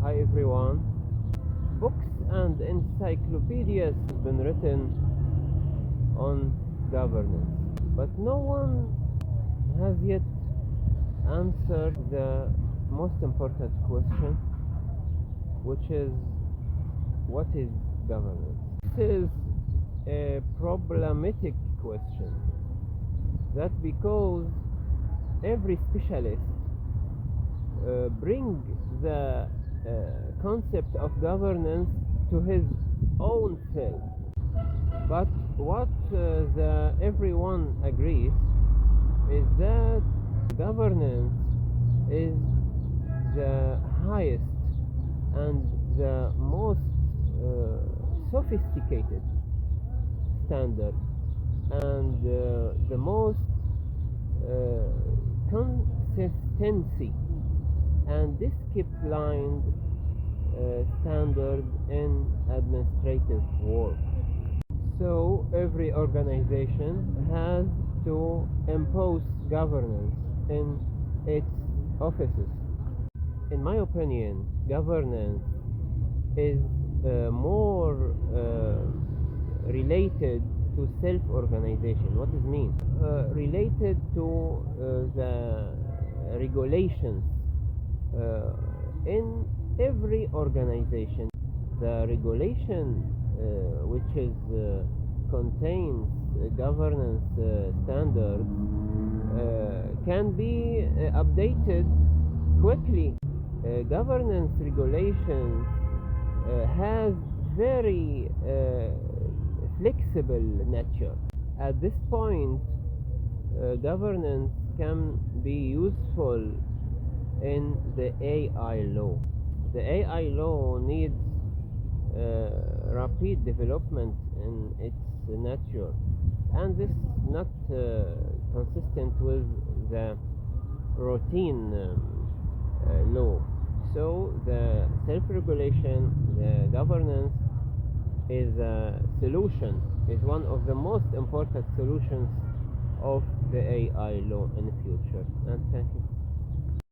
Hi everyone. Books and encyclopedias have been written on governance, but no one has yet answered the most important question, which is what is governance? This is a problematic question. That because every specialist bring the concept of governance to his own field, but what everyone agrees is that governance is the highest and the most sophisticated standard and the most consistency and disciplined standard in administrative work. So every organization has to impose governance in its offices. In my opinion, governance is more related to self-organization. What does it mean? Related to the regulations in every organization. The regulation which is contains governance standards can be updated quickly. Governance regulations has very flexible nature. At this point, governance can be useful in the AI law. The AI law needs rapid development in its nature, and this is not consistent with the routine law. So the self-regulation, the governance is a solution, is one of the most important solutions of the AI law in the future. And thank you.